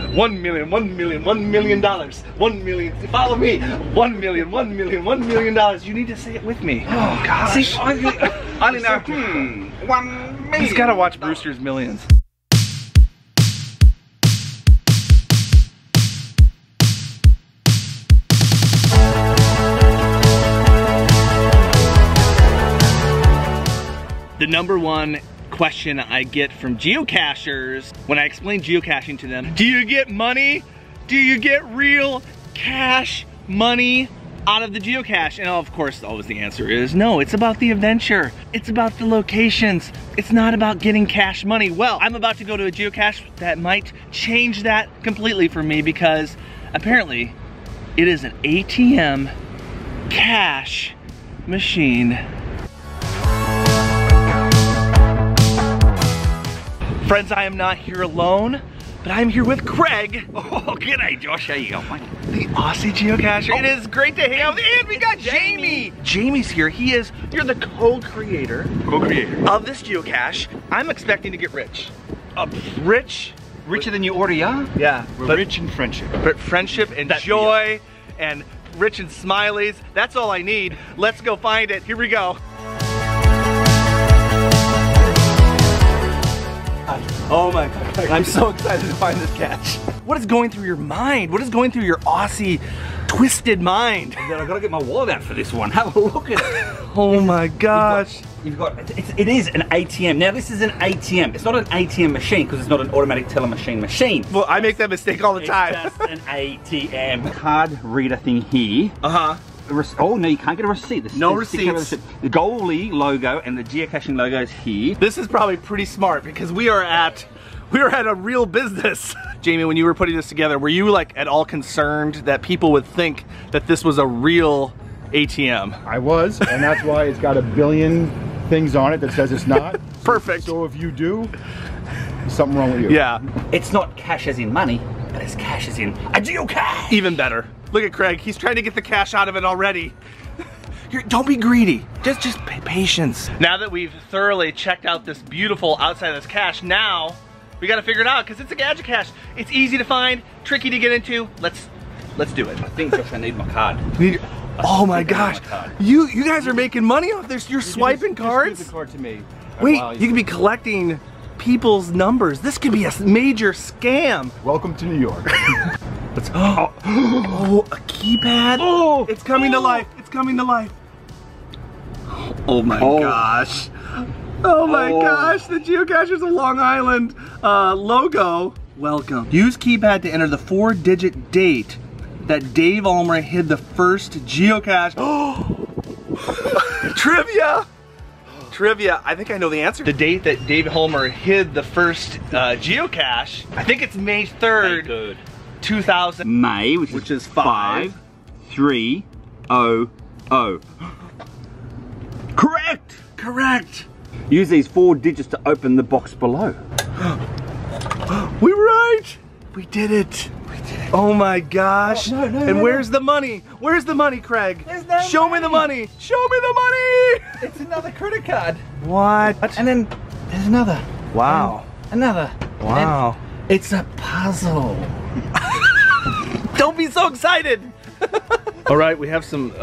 $1 million, $1 million, $1 million, $1 million. Follow me. $1 million, $1 million, $1 million. You need to say it with me. Oh gosh. See, I don't know. 1 million. He's got to watch Brewster's Millions. The number one question I get from geocachers when I explain geocaching to them: do you get money? Do you get real cash money out of the geocache? And of course, always the answer is no. It's about the adventure. It's about the locations. It's not about getting cash money. Well, I'm about to go to a geocache that might change that completely for me, because apparently it is an ATM cash machine. Friends, I am not here alone, but I'm here with Craig. Oh, g'day, Josh. How you going? The Aussie geocacher. It is great to hang out with, and we got Jamie. Jamie's here. You're the co-creator of this geocache. I'm expecting to get rich. Rich? Richer than you already are? Yeah. We're rich in friendship. But friendship and joy and rich in smileys. That's all I need. Let's go find it. Here we go. Oh my God, I'm so excited to find this cache. What is going through your mind? What is going through your Aussie twisted mind? I've got to get my wallet out for this one. Have a look at it. Oh my gosh. It is an ATM. Now this is an ATM. It's not an ATM machine because it's not an automatic teller machine. Well, I make that mistake all the time. It's just an ATM. Card reader thing here. Uh-huh. Oh no, you can't get a receipt. No receipts. The goalie logo and the geocaching logo is here. This is probably pretty smart because we are at a real business. Jamie, when you were putting this together, were you like at all concerned that people would think that this was a real ATM? I was, and that's why it's got a billion things on it that says it's not. Perfect. So if you do, there's something wrong with you. Yeah. It's not cash as in money, but it's cash as in a geocache. Even better. Look at Craig, he's trying to get the cash out of it already. Don't be greedy, just patience. Now that we've thoroughly checked out this beautiful outside of this cache, now we gotta figure it out because it's a Gadget cache. It's easy to find, tricky to get into. Let's do it. I think, Josh, I need my card. Oh my gosh, you guys are making money off this. You're swiping cards? Just give the card to me. Wait, you could be collecting people's numbers. This could be a major scam. Welcome to New York. Oh, a keypad? Oh, it's coming to life. It's coming to life. Oh my gosh. Oh my gosh, the Geocachers of Long Island logo. Welcome. Use keypad to enter the 4-digit date that Dave Ulmer hid the first geocache. Trivia! Trivia, I think I know the answer. The date that Dave Ulmer hid the first geocache, I think it's May 3rd. 2000. May, which is 5300. Correct! Correct! Use these 4 digits to open the box below. We were right! We did it! Oh my gosh! Oh, no, and where's the money? Where's the money, Craig? Show me the money! Show me the money! It's another credit card. What? And then there's another. Wow. And another. Wow. And it's a puzzle. Don't be so excited! All right, we have some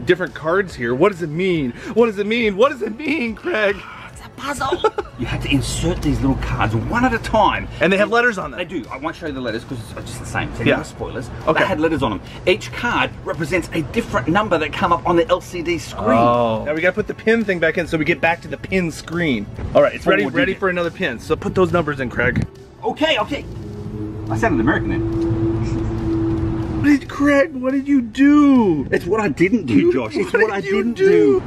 different cards here. What does it mean? What does it mean? What does it mean, Craig? It's a puzzle. You have to insert these little cards one at a time. And they have letters on them. They do. I won't show you the letters because it's just the same. So yeah. No spoilers. Okay. They had letters on them. Each card represents a different number that come up on the LCD screen. Oh. Now we gotta put the pin thing back in so we get back to the pin screen. All right, it's ready for another pin. So put those numbers in, Craig. Okay. I sounded American then. Craig, what did you do? It's what I didn't do, Josh. It's what I didn't do.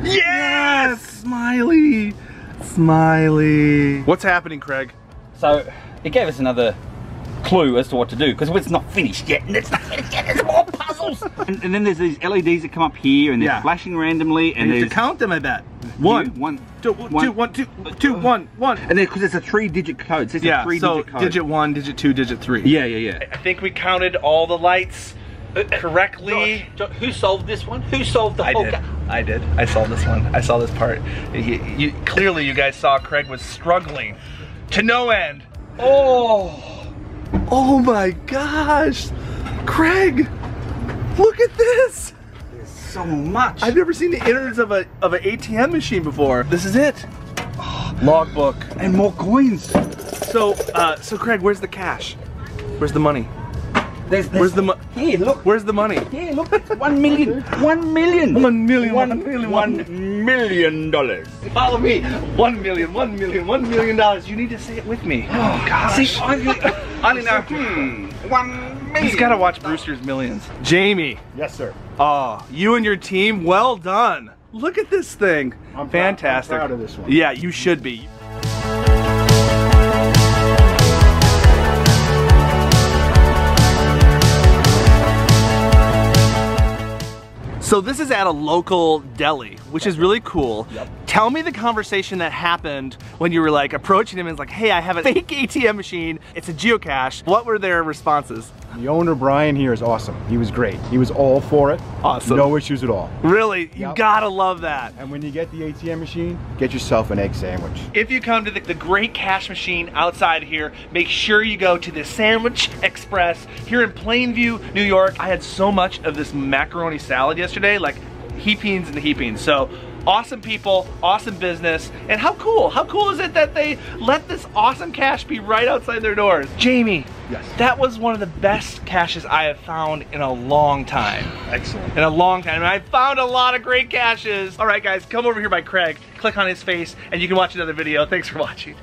Yes! Smiley! Smiley. What's happening, Craig? So, it gave us another clue as to what to do, because it's not finished yet, and it's not finished yet, there's more puzzles! and then there's these LEDs that come up here, and they're flashing randomly, and you have to count them, I bet. One, two, one. And then, because it's a 3-digit code, so it's a 3-digit code. Digit 1, digit 2, digit 3. Yeah. I think we counted all the lights correctly. Josh, who solved this one? Who solved the whole game? I did. I solved this one. I saw this part. Clearly, you guys saw Craig was struggling to no end Oh, oh my gosh. Craig, look at this. There's so much. I've never seen the innards of an ATM machine before. This is it. Logbook. And more coins. So Craig, where's the cash? Where's the money? Where's the money? Here, look. Where's the money? Here, look. 1 million. 1 million. 1 million. $1 million. Follow me. 1 million. $1 million. You need to say it with me. Oh gosh. See, I don't know. 1 million. He's got to watch Brewster's Millions. Jamie. Yes, sir. Oh, you and your team, well done. Look at this thing. I'm fantastic. I'm proud of this one. Yeah, you should be. So this is at a local deli, which is really cool. Yep. Tell me the conversation that happened when you were like approaching him and it's like, hey, I have a fake ATM machine. It's a geocache. What were their responses? The owner, Brian, here is awesome. He was great. He was all for it. Awesome. No issues at all. Really, you Yep. gotta love that. And when you get the ATM machine, get yourself an egg sandwich. If you come to the Great Cache Machine outside here, make sure you go to the Sandwich Express here in Plainview, New York. I had so much of this macaroni salad yesterday, like heapings and heapings. So awesome people, awesome business, and how cool is it that they let this awesome cache be right outside their doors? Jamie, Yes. that was one of the best caches I have found in a long time. Excellent. In a long time. And I found a lot of great caches. All right, guys, come over here by Craig, click on his face, and you can watch another video. Thanks for watching.